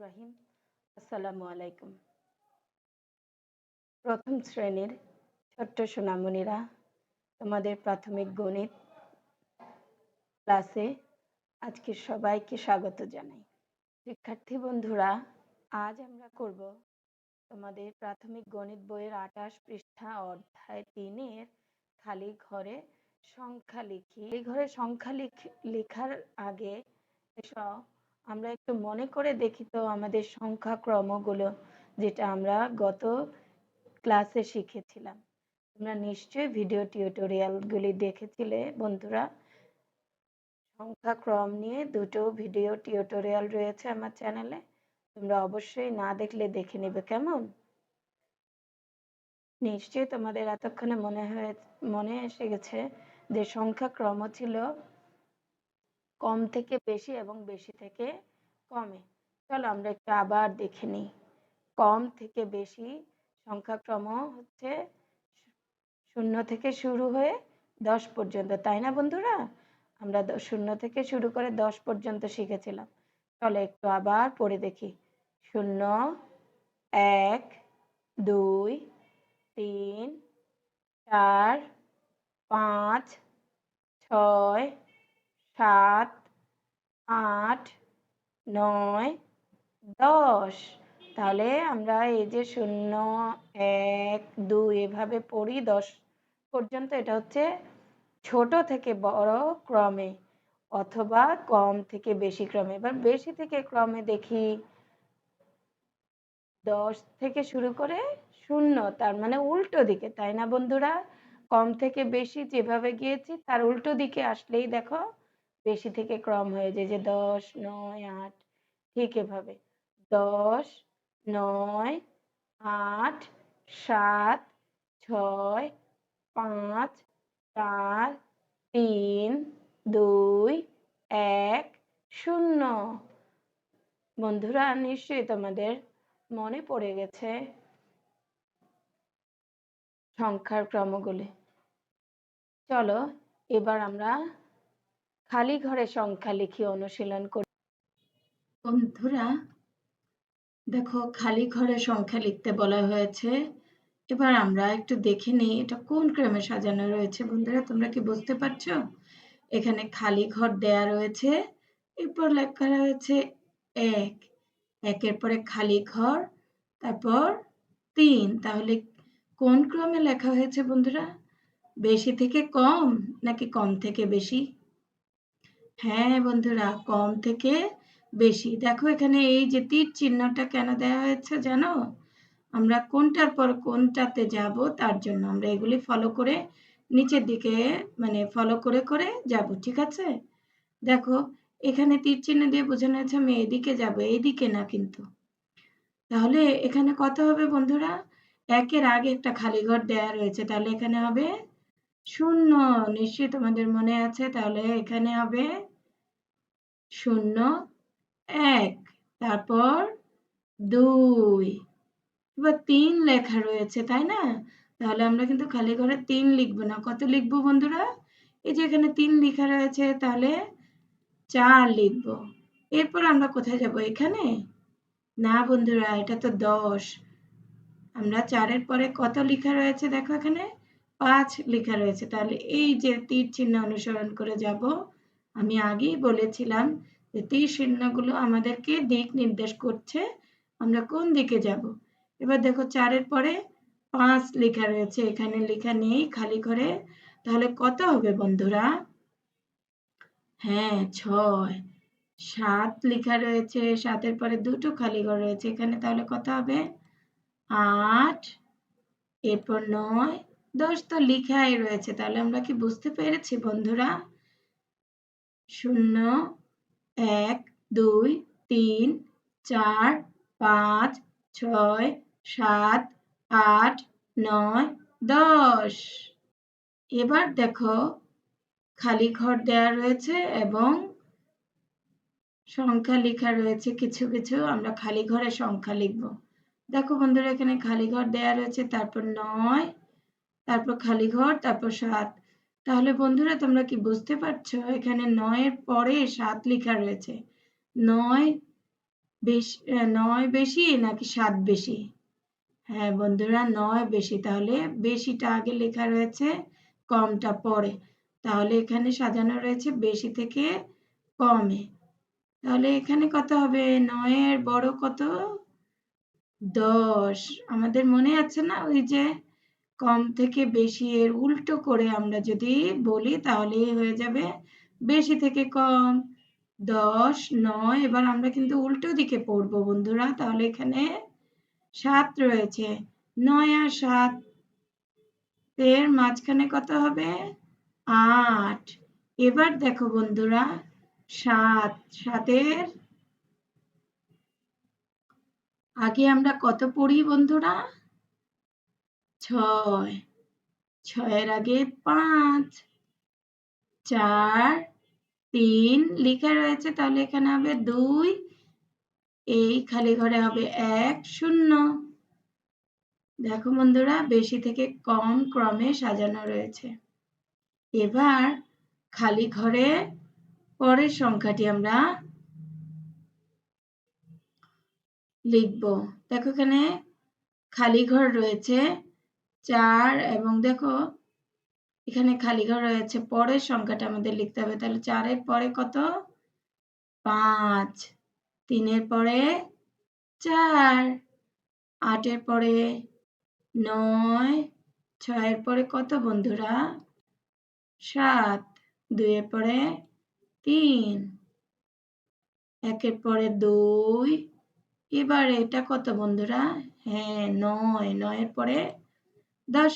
রহিম। আসসালামু আলাইকুম। প্রথম শ্রেণীর ছোট্ট সোনামণিরা, তোমাদের প্রাথমিক গণিত ক্লাসে আজকে সবাইকে স্বাগত জানাই। শিক্ষার্থী বন্ধুরা, আজ আমরা করব তোমাদের প্রাথমিক গণিত বইয়ের 28 পৃষ্ঠা অধ্যায় 3-এর খালি ঘরে সংখ্যা লিখি। খালি ঘরে সংখ্যা লেখার আগে এসো আমরা একটু মনে করে দেখি তো আমাদের সংখ্যা ক্রমগুলো, যেটা আমরা গত ক্লাসে শিখেছিলাম। তোমরা নিশ্চয়ই ভিডিও টিউটোরিয়ালগুলি দেখেছিলে বন্ধুরা। সংখ্যা ক্রম নিয়ে দুটো ভিডিও টিউটোরিয়াল রয়েছে আমার চ্যানেলে, তোমরা অবশ্যই না দেখলে দেখে নেবে, কেমন? নিশ্চয়ই তোমাদের এতক্ষণে মনে এসে গেছে যে সংখ্যা ক্রম ছিল কম থেকে বেশি এবং বেশি থেকে কমে। চলো আমরা একটু আবার দেখে নিই। কম থেকে বেশি সংখ্যাক্রম হচ্ছে 0 থেকে শুরু হয়ে 10 পর্যন্ত, তাই না বন্ধুরা? আমরা 0 থেকে শুরু করে 10 পর্যন্ত শিখেছিলাম। চলো একটু আবার পড়ে দেখি। 0, 1, 2, 3, 4, 5, 6, 7, 8, 9, 10। তাহলে আমরা এই যে 0, 1, 2 এভাবে পড়ি 10 পর্যন্ত। এটা হচ্ছে ছোট থেকে বড় ক্রমে অথবা কম থেকে বেশি ক্রমে। এবার বেশি থেকে ক্রমে দেখি 10 থেকে শুরু করে 0, তার মানে উল্টো দিকে, তাই না বন্ধুরা? কম থেকে বেশি যেভাবে গিয়েছি তার উল্টো দিকে আসলেই দেখো বেশি থেকে ক্রম হয়ে যায়, যে 10, 9, 8, ঠিক এভাবে 10, 9, 8, 7, 6, 5, 4, 3, 2, 1, 0। বন্ধুরা, নিশ্চয়ই তোমাদের মনে পড়ে গেছে সংখ্যার ক্রমগুলি। চলো এবার আমরা খালি ঘরে সংখ্যা লিখি অনুশীলন করি। বন্ধুরা দেখো, খালি ঘরে সংখ্যা লিখতে বলা হয়েছে। এবার আমরা একটু দেখে নিই এটা কোন ক্রমে সাজানো রয়েছে। বন্ধুরা, তোমরা কি বুঝতে পারছো? এখানে খালি ঘর দেয়া রয়েছে, এরপর লেখা রয়েছে 1, একের পরে খালি ঘর, তারপর 3। তাহলে কোন ক্রমে লেখা হয়েছে বন্ধুরা? বেশি থেকে কম নাকি কম থেকে বেশি? হ্যাঁ বন্ধুরা, কম থেকে বেশি। দেখো এখানে এই যে তীর চিহ্নটা কেন দেওয়া হয়েছে জানো? আমরা কোনটার পর কোনটাতে যাব তার জন্য। আমরা এগুলি ফলো করে নিচের দিকে ফলো করে করে যাব, ঠিক আছে? দেখো এখানে তীর চিহ্ন দিয়ে বোঝানো হয়েছে আমি এদিকে যাব, এইদিকে না কিন্তু। তাহলে এখানে কত হবে বন্ধুরা? 1-এর আগে একটা খালি ঘর দেয়া রয়েছে, তাহলে এখানে হবে 0। নিশ্চয়ই তোমাদের মনে আছে। তাহলে এখানে হবে 0, 1, তারপর 2, এবার 3 লেখা রয়েছে, তাই না? তাহলে আমরা কিন্তু খালি ঘরে 3 লিখবো না। কত লিখবো বন্ধুরা? এই যে এখানে 3 লেখা রয়েছে, তাহলে 4 লিখবো। এরপর আমরা কোথায় যাব? এখানে না বন্ধুরা, এটা তো 10। আমরা 4-এর পরে কত লেখা রয়েছে দেখো, এখানে 5 লেখা রয়েছে। তাহলে এই যে তীর চিহ্ন অনুসরণ করে যাব। আমি আগেই বলেছিলাম যে তীর চিহ্নগুলো আমাদেরকে দিক নির্দেশ করছে আমরা কোন দিকে যাব। এবার দেখো 4-এর পরে 5 লেখা রয়েছে, এখানে লেখা নেই খালি ঘরে। তাহলে কত হবে বন্ধুরা? হ্যাঁ 6। 7 লেখা রয়েছে, 7-এর পরে দুটো খালি ঘর রয়েছে এখানে, তাহলে কত হবে? 8, এরপর 9, 10 তো লেখাই রয়েছে। তাহলে আমরা কি বুঝতে পেরেছি বন্ধুরা? 0, 1, 2, 3, 4, 5, 6, 7, 8, 9, 10। এবার দেখো খালি ঘর দেয়া রয়েছে এবং সংখ্যা লেখা রয়েছে কিছু কিছু। আমরা খালি ঘরে সংখ্যা লিখব। দেখো বন্ধুরা, এখানে খালি ঘর দেয়া রয়েছে, তারপর 9, তারপর খালি ঘর, তারপর 7। তাহলে বন্ধুরা তোমরা কি বুঝতে পারছো? এখানে 9-এর পরে 7 লেখা রয়েছে। 9 বেশি 9 বেশি নাকি 7 বেশি? হ্যাঁ বন্ধুরা, 9 বেশি। তাহলে বেশিটা আগে লেখা রয়েছে, কমটা পরে। তাহলে এখানে সাজানো রয়েছে বেশি থেকে কমে। তাহলে এখানে কত হবে? 9 এর বড় কত? 10। আমাদের মনে আছে না, ওই যে কম থেকে বেশি এর উল্টো করে আমরা যদি বলি তাহলেই হয়ে যাবে বেশি থেকে কম। 10, 9। এবার আমরা কিন্তু উল্টো দিকে পড়বো বন্ধুরা। তাহলে এখানে 7 রয়েছে। 9 আর 7 এর মাঝখানে কত হবে? 8। এবার দেখো বন্ধুরা, 7 এর আগে আমরা কত পড়ি বন্ধুরা? 6। 6 এর আগে 5, 4, 3 লেখা রয়েছে। তাহলে এখানে হবে 2, এই খালি ঘরে হবে 1, 0। দেখো বন্ধুরা, বেশি থেকে কম ক্রমে সাজানো রয়েছে। এবার খালি ঘরে পরের সংখ্যাটি আমরা লিখব। দেখো এখানে খালি ঘর রয়েছে 4 এবং দেখো এখানে খালি ঘর রয়েছে। পরের সংখ্যাটা আমাদের লিখতে হবে। তাহলে 4 এর পরে কত? 5। 3 এর পরে 4। 8 এর পরে 9। 6 এর পরে কত বন্ধুরা? 7। 2 এর পরে 3। 1 এর পরে 2। এবার এটা কত বন্ধুরা? হ্যাঁ 9। 9 এর পরে 10।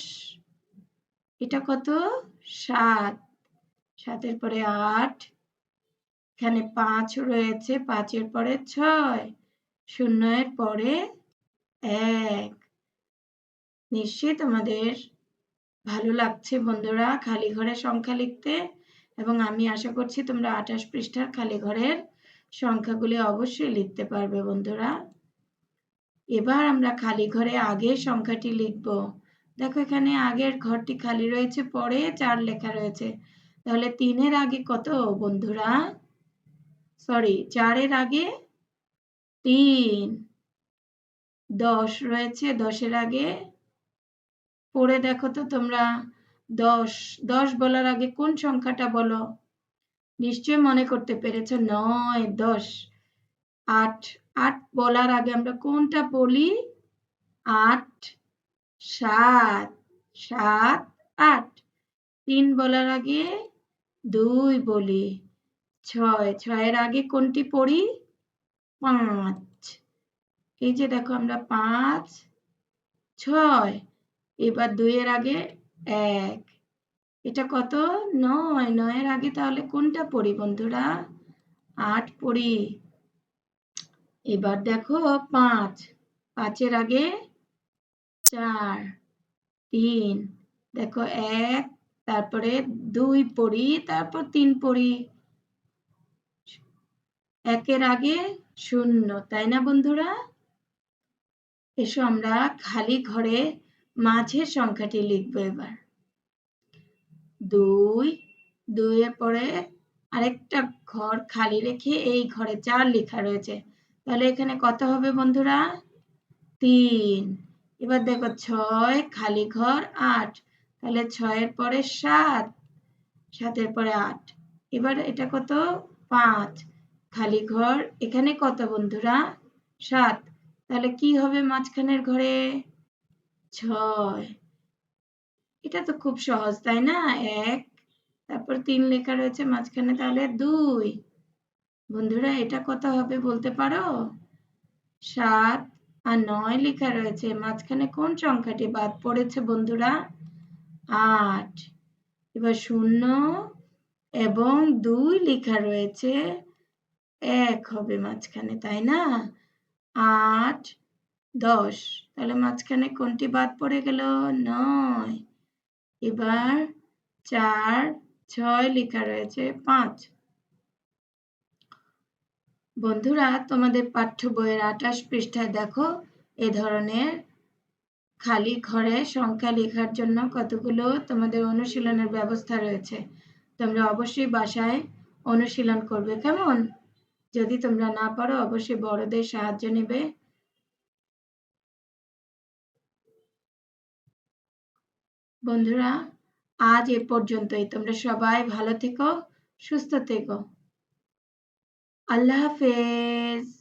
এটা কত? 7। 7 এর পরে 8। এখানে 5 রয়েছে। 5 এর পরে 6। 0 এর পরে 1। নিশ্চয়ই তোমাদের ভালো লাগছে বন্ধুরা খালি ঘরের সংখ্যা লিখতে, এবং আমি আশা করছি তোমরা 28 পৃষ্ঠার খালি ঘরের সংখ্যাগুলি অবশ্যই লিখতে পারবে বন্ধুরা। এবার আমরা খালি ঘরে আগের সংখ্যাটি লিখব। দেখো এখানে আগের ঘরটি খালি রয়েছে, পরে 4 লেখা রয়েছে। তাহলে 3 এর আগে কত বন্ধুরা? সরি, 4 এর আগে 3। 10 রয়েছে, 10 এর আগে পড়ে দেখো তো তোমরা। 10 10 বলার আগে কোন সংখ্যাটা বলো? নিশ্চয়ই মনে করতে পেরেছ। 9, 10। 8 8 বলার আগে আমরা কোনটা বলি? 8, 7 7 8। 3 বলার আগে 2 বলি। 6 6 এর আগে কোনটি পড়ি? 5। এই যে দেখো আমরা 5, 6। এবার 2 এর আগে 1। এটা কত? 9। 9 এর আগে তাহলে কোনটা পড়ি বন্ধুরা? 8 পড়ি। এবার দেখো 5। 5 এর আগে 4, 3। দেখো 1, তারপরে 2 পড়ি, তারপর 3 পড়ি। 1 এর আগে 0, তাই না বন্ধুরা? এসো আমরা খালি ঘরে মাঝের সংখ্যাটি লিখব এবার। 2। 2 এর পরে আরেকটা ঘর খালি রেখে এই ঘরে 4 লেখা রয়েছে। তাহলে এখানে কত হবে বন্ধুরা? 3। এবার দেখো 6 খালি ঘর 8। তাহলে 6 এর পরে 7। 7 এর পরে 8। এবার এটা কত? 5। খালি ঘর এখানে কত বন্ধুরা? 7। তাহলে কি হবে মাঝখানের ঘরে? 6। এটা তো খুব সহজ, তাই না? 1, তারপর 3 লেখা রয়েছে মাঝখানে, তাহলে 2। বন্ধুরা এটা কত হবে বলতে পারো? 7 আর 9 লেখা রয়েছে, মাঝখানে কোন সংখ্যাটি বাদ পড়েছে বন্ধুরা? 8। এবার 0 এবং 2 লেখা রয়েছে, 1 হবে মাঝখানে, তাই না? 8, 10। তাহলে মাঝখানে কোনটি বাদ পড়ে গেল? 9। এবার 4, 6 লেখা রয়েছে, 5। বন্ধুরা তোমাদের পাঠ্য বইয়ের 28 পৃষ্ঠায় দেখো এ ধরনের খালি ঘরে সংখ্যা লেখার জন্য কতগুলো তোমাদের অনুশীলনের ব্যবস্থা রয়েছে। তোমরা অবশ্যই বাসায় অনুশীলন করবে, কেমন? যদি তোমরা না পারো অবশ্যই বড়দের সাহায্য নেবে। বন্ধুরা, আজ এ পর্যন্তই। তোমরা সবাই ভালো থেকো, সুস্থ থেকো। আল্লাহ হাফেজ।